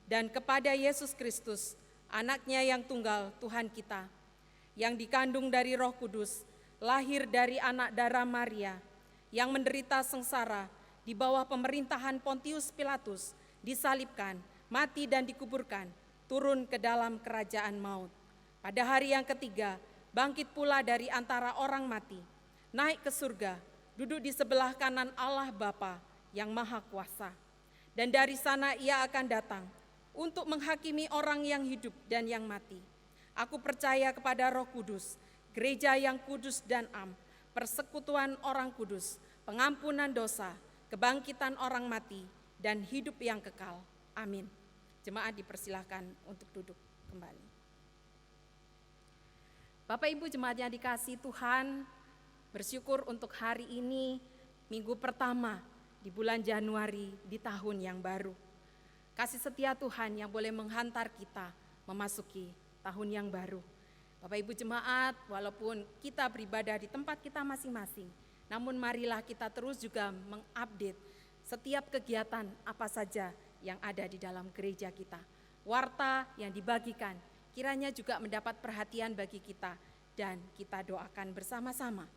Speaker 1: dan kepada Yesus Kristus, Anaknya yang tunggal, Tuhan kita, yang dikandung dari Roh Kudus, lahir dari anak darah Maria, yang menderita sengsara di bawah pemerintahan Pontius Pilatus, disalibkan, mati dan dikuburkan, turun ke dalam kerajaan maut. Pada hari yang ketiga, bangkit pula dari antara orang mati, naik ke surga, duduk di sebelah kanan Allah Bapa yang Maha Kuasa. Dan dari sana ia akan datang untuk menghakimi orang yang hidup dan yang mati. Aku percaya kepada Roh Kudus, gereja yang kudus dan am, persekutuan orang kudus, pengampunan dosa, kebangkitan orang mati, dan hidup yang kekal. Amin. Jemaat dipersilahkan untuk duduk kembali. Bapak Ibu jemaat yang dikasihi Tuhan, bersyukur untuk hari ini, minggu pertama di bulan Januari di tahun yang baru. Kasih setia Tuhan yang boleh menghantar kita memasuki tahun yang baru. Bapak Ibu jemaat, walaupun kita beribadah di tempat kita masing-masing, namun marilah kita terus juga mengupdate setiap kegiatan apa saja yang ada di dalam gereja kita. Warta yang dibagikan kiranya juga mendapat perhatian bagi kita dan kita doakan bersama-sama.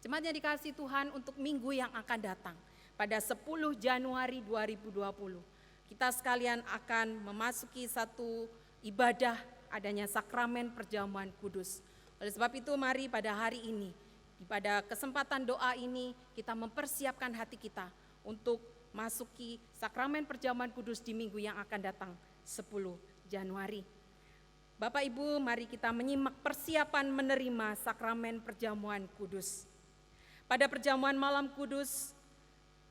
Speaker 1: Jemaat yang dikasihi Tuhan, untuk minggu yang akan datang pada 10 Januari 2020, kita sekalian akan memasuki satu ibadah adanya sakramen perjamuan kudus. Oleh sebab itu mari pada hari ini, pada kesempatan doa ini, kita mempersiapkan hati kita untuk masuki sakramen perjamuan kudus di minggu yang akan datang 10 Januari. Bapak Ibu, mari kita menyimak persiapan menerima sakramen perjamuan kudus. Pada perjamuan malam kudus,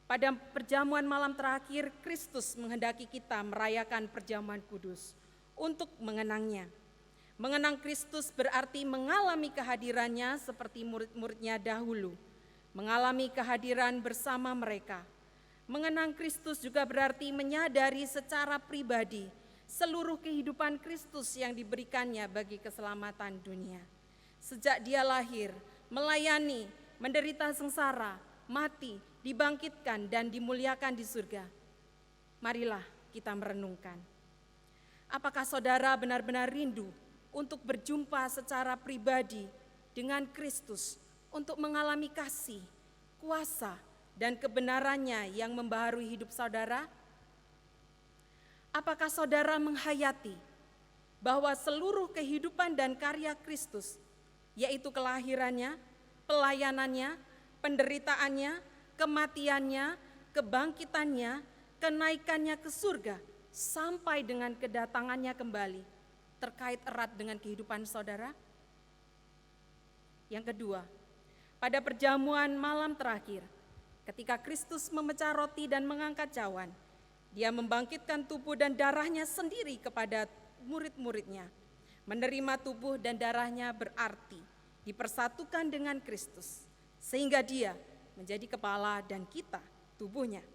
Speaker 1: pada perjamuan malam terakhir, Kristus menghendaki kita merayakan perjamuan kudus untuk mengenangnya. Mengenang Kristus berarti mengalami kehadirannya seperti murid-muridnya dahulu, mengalami kehadiran bersama mereka. Mengenang Kristus juga berarti menyadari secara pribadi seluruh kehidupan Kristus yang diberikannya bagi keselamatan dunia. Sejak dia lahir, melayani, menderita sengsara, mati, dibangkitkan dan dimuliakan di surga. Marilah kita merenungkan. Apakah saudara benar-benar rindu untuk berjumpa secara pribadi dengan Kristus, untuk mengalami kasih, kuasa, dan kebenarannya yang membaharui hidup saudara? Apakah saudara menghayati bahwa seluruh kehidupan dan karya Kristus, yaitu kelahirannya, pelayanannya, penderitaannya, kematiannya, kebangkitannya, kenaikannya ke surga, sampai dengan kedatangannya kembali, terkait erat dengan kehidupan saudara? Yang kedua, pada perjamuan malam terakhir, ketika Kristus memecah roti dan mengangkat cawan, Dia membangkitkan tubuh dan darahnya sendiri kepada murid-muridnya. Menerima tubuh dan darahnya berarti dipersatukan dengan Kristus, sehingga Dia menjadi kepala dan kita tubuhnya.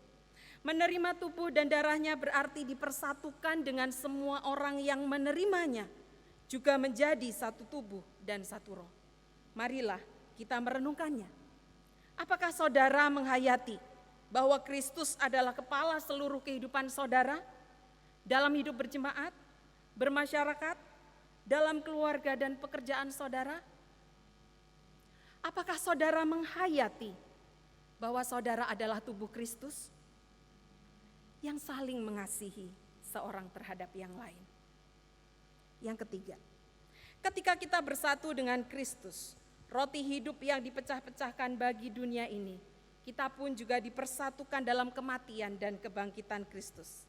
Speaker 1: Menerima tubuh dan darahnya berarti dipersatukan dengan semua orang yang menerimanya, juga menjadi satu tubuh dan satu roh. Marilah kita merenungkannya. Apakah saudara menghayati bahwa Kristus adalah kepala seluruh kehidupan saudara dalam hidup berjemaat, bermasyarakat, dalam keluarga dan pekerjaan saudara? Apakah saudara menghayati bahwa saudara adalah tubuh Kristus yang saling mengasihi seorang terhadap yang lain? Yang ketiga, ketika kita bersatu dengan Kristus, roti hidup yang dipecah-pecahkan bagi dunia ini, kita pun juga dipersatukan dalam kematian dan kebangkitan Kristus.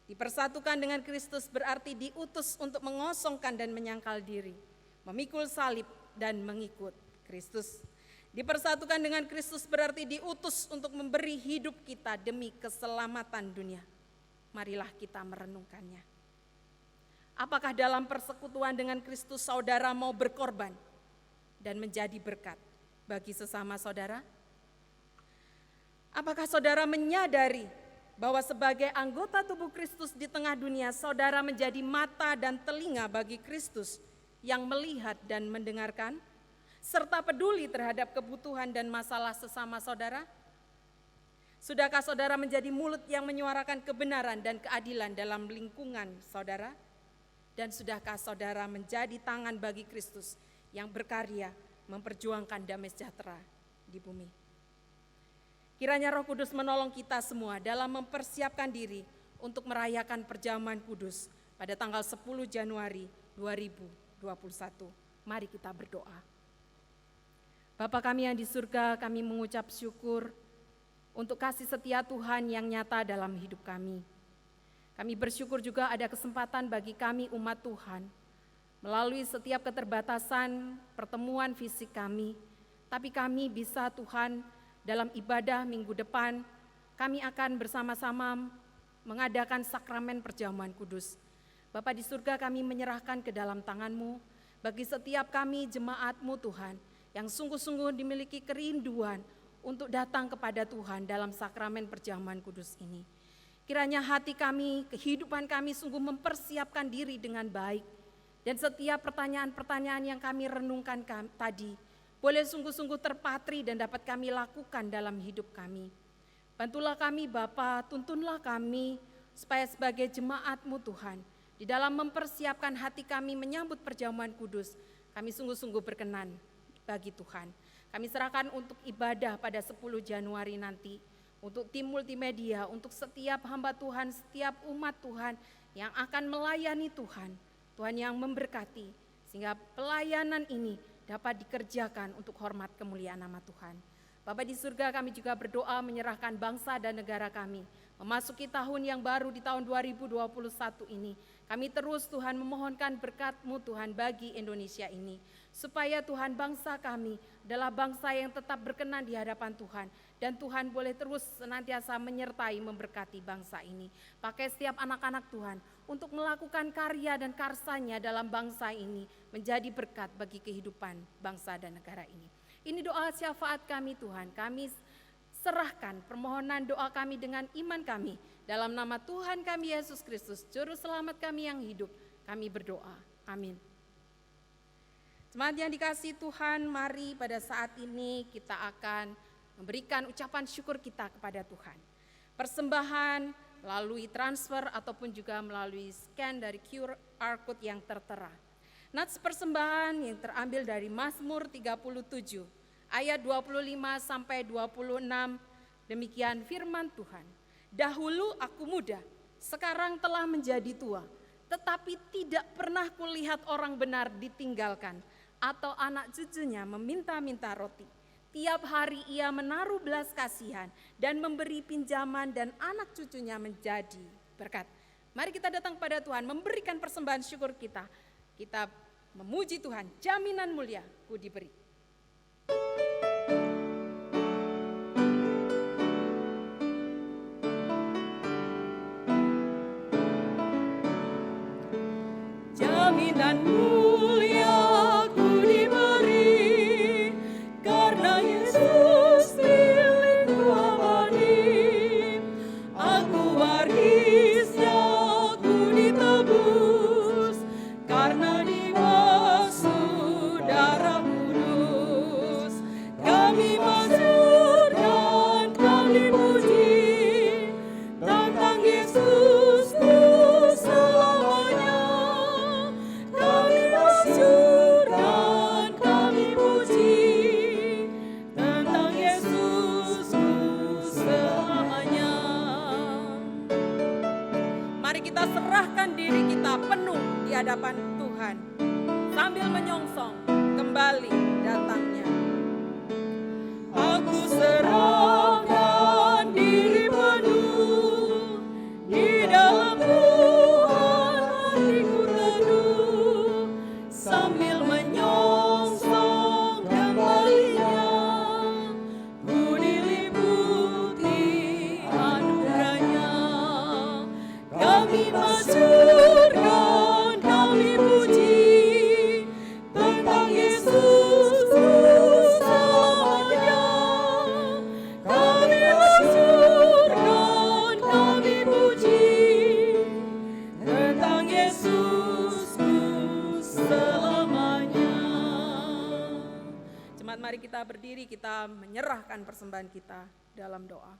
Speaker 1: Dipersatukan dengan Kristus berarti diutus untuk mengosongkan dan menyangkal diri, memikul salib dan mengikut Kristus. Dipersatukan dengan Kristus berarti diutus untuk memberi hidup kita demi keselamatan dunia. Marilah kita merenungkannya. Apakah dalam persekutuan dengan Kristus saudara mau berkorban dan menjadi berkat bagi sesama saudara? Apakah saudara menyadari bahwa sebagai anggota tubuh Kristus di tengah dunia, saudara menjadi mata dan telinga bagi Kristus yang melihat dan mendengarkan, serta peduli terhadap kebutuhan dan masalah sesama saudara? Sudahkah saudara menjadi mulut yang menyuarakan kebenaran dan keadilan dalam lingkungan saudara? Dan sudahkah saudara menjadi tangan bagi Kristus yang berkarya memperjuangkan damai sejahtera di bumi? Kiranya Roh Kudus menolong kita semua dalam mempersiapkan diri untuk merayakan perjamuan kudus pada tanggal 10 Januari 2021. Mari kita berdoa. Bapa kami yang di surga, kami mengucap syukur untuk kasih setia Tuhan yang nyata dalam hidup kami. Kami bersyukur juga ada kesempatan bagi kami umat Tuhan, melalui setiap keterbatasan pertemuan fisik kami, tapi kami bisa Tuhan dalam ibadah minggu depan, kami akan bersama-sama mengadakan sakramen perjamuan kudus. Bapa di surga, kami menyerahkan ke dalam tangan-Mu bagi setiap kami jemaat-Mu Tuhan, yang sungguh-sungguh dimiliki kerinduan untuk datang kepada Tuhan dalam sakramen perjamuan kudus ini. Kiranya hati kami, kehidupan kami sungguh mempersiapkan diri dengan baik, dan setiap pertanyaan-pertanyaan yang kami renungkan tadi, boleh sungguh-sungguh terpatri dan dapat kami lakukan dalam hidup kami. Bantulah kami Bapa, tuntunlah kami supaya sebagai jemaat-Mu Tuhan, di dalam mempersiapkan hati kami menyambut perjamuan kudus, kami sungguh-sungguh berkenan bagi Tuhan. Kami serahkan untuk ibadah pada 10 Januari nanti, untuk tim multimedia, untuk setiap hamba Tuhan, setiap umat Tuhan yang akan melayani Tuhan, Tuhan yang memberkati, sehingga pelayanan ini dapat dikerjakan untuk hormat kemuliaan nama Tuhan. Bapa di surga, kami juga berdoa menyerahkan bangsa dan negara kami memasuki tahun yang baru di tahun 2021 ini. Kami terus Tuhan memohonkan berkat-Mu Tuhan bagi Indonesia ini, supaya Tuhan bangsa kami adalah bangsa yang tetap berkenan di hadapan Tuhan, dan Tuhan boleh terus senantiasa menyertai memberkati bangsa ini. Pakai setiap anak-anak Tuhan untuk melakukan karya dan karsanya dalam bangsa ini, menjadi berkat bagi kehidupan bangsa dan negara ini. Ini doa syafaat kami Tuhan, kami serahkan permohonan doa kami dengan iman kami. Dalam nama Tuhan kami Yesus Kristus, Juru Selamat kami yang hidup, kami berdoa. Amin. Jemaat yang dikasihi Tuhan, mari pada saat ini kita akan memberikan ucapan syukur kita kepada Tuhan. Persembahan melalui transfer ataupun juga melalui scan dari QR code yang tertera. Nats persembahan yang terambil dari Mazmur 37 ayat 25 sampai 26, demikian firman Tuhan. Dahulu aku muda, sekarang telah menjadi tua, tetapi tidak pernah kulihat orang benar ditinggalkan atau anak cucunya meminta-minta roti. Tiap hari ia menaruh belas kasihan dan memberi pinjaman dan anak cucunya menjadi berkat. Mari kita datang pada Tuhan, memberikan persembahan syukur kita. Kita memuji Tuhan, jaminan mulia ku diberi. Jaminan mulia ku diberi, karena Yesus milikku abadi. Aku warisnya, ku ditebus, karena dibasuh darah kudus. Kami masuk dan kami puji tentang Yesusku selamanya. Kami masuk dan kami puji tentang Yesusku selamanya. Mari kita serahkan diri kita penuh di hadapan Tuhan sambil menyongsong kembali datangnya. Aku serahkan diri penuh di dalam Tuhan, hatiku teduh sambil menyongsong kembalinya. Ku diliputi anugerahnya. Kami masuk dan kami puji tentang Yesus selamanya. Kami masuk dan kami puji tentang Yesusku selamanya. Jemaat, mari kita berdiri, kita menyerahkan persembahan kita dalam doa.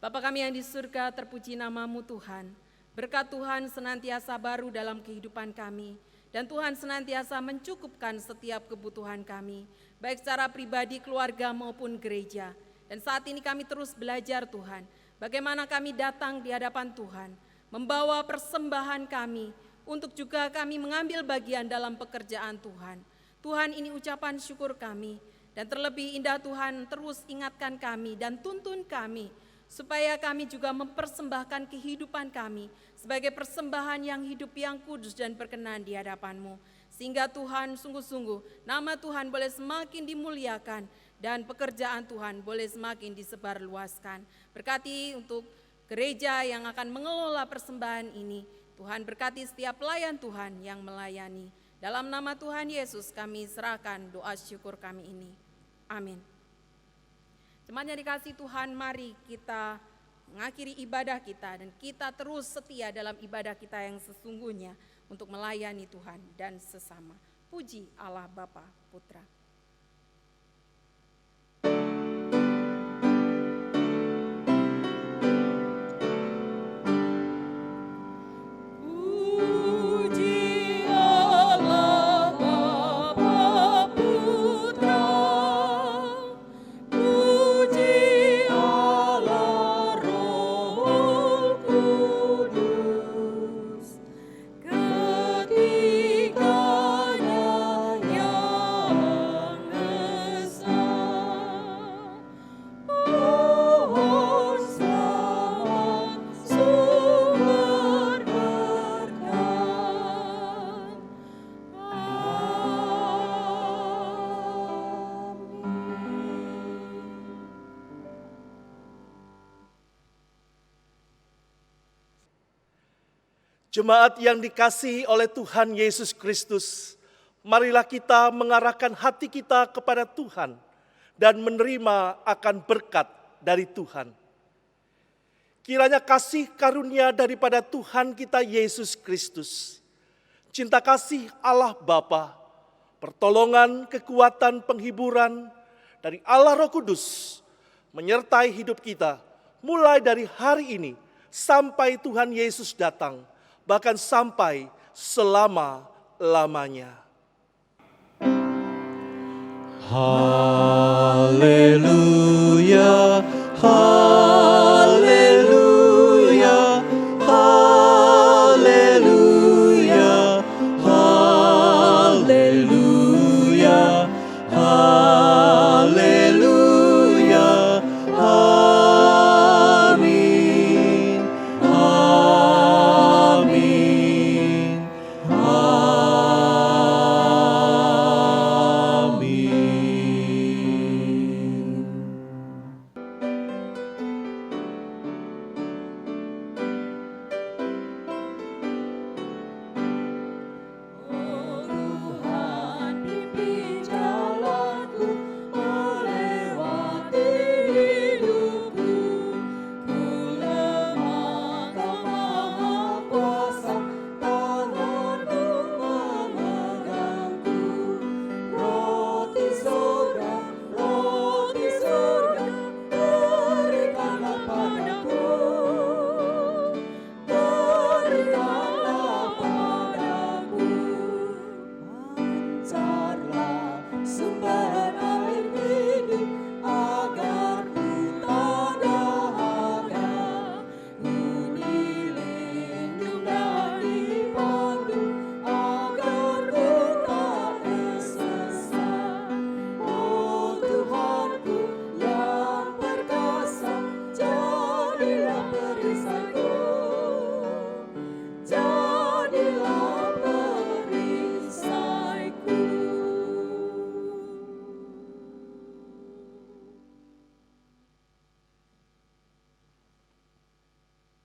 Speaker 1: Bapa kami yang di surga, terpuji namamu Tuhan. Berkat Tuhan senantiasa baru dalam kehidupan kami. Dan Tuhan senantiasa mencukupkan setiap kebutuhan kami, baik secara pribadi, keluarga maupun gereja. Dan saat ini kami terus belajar Tuhan, bagaimana kami datang di hadapan Tuhan, membawa persembahan kami, untuk juga kami mengambil bagian dalam pekerjaan Tuhan. Tuhan, ini ucapan syukur kami, dan terlebih indah Tuhan terus ingatkan kami dan tuntun kami, supaya kami juga mempersembahkan kehidupan kami sebagai persembahan yang hidup, yang kudus dan berkenan di hadapan-Mu. Sehingga Tuhan sungguh-sungguh nama Tuhan boleh semakin dimuliakan dan pekerjaan Tuhan boleh semakin disebarluaskan. Berkati untuk gereja yang akan mengelola persembahan ini. Tuhan berkati setiap pelayan Tuhan yang melayani. Dalam nama Tuhan Yesus kami serahkan doa syukur kami ini. Amin. Jemaat yang dikasihi Tuhan, mari kita mengakhiri ibadah kita dan kita terus setia dalam ibadah kita yang sesungguhnya untuk melayani Tuhan dan sesama. Puji Allah Bapa, Putra.
Speaker 13: Jemaat yang dikasihi oleh Tuhan Yesus Kristus, marilah kita mengarahkan hati kita kepada Tuhan dan menerima akan berkat dari Tuhan. Kiranya kasih karunia daripada Tuhan kita Yesus Kristus, cinta kasih Allah Bapa, pertolongan, kekuatan, penghiburan dari Allah Roh Kudus menyertai hidup kita mulai dari hari ini sampai Tuhan Yesus datang, bahkan sampai selama-lamanya.
Speaker 11: Haleluya.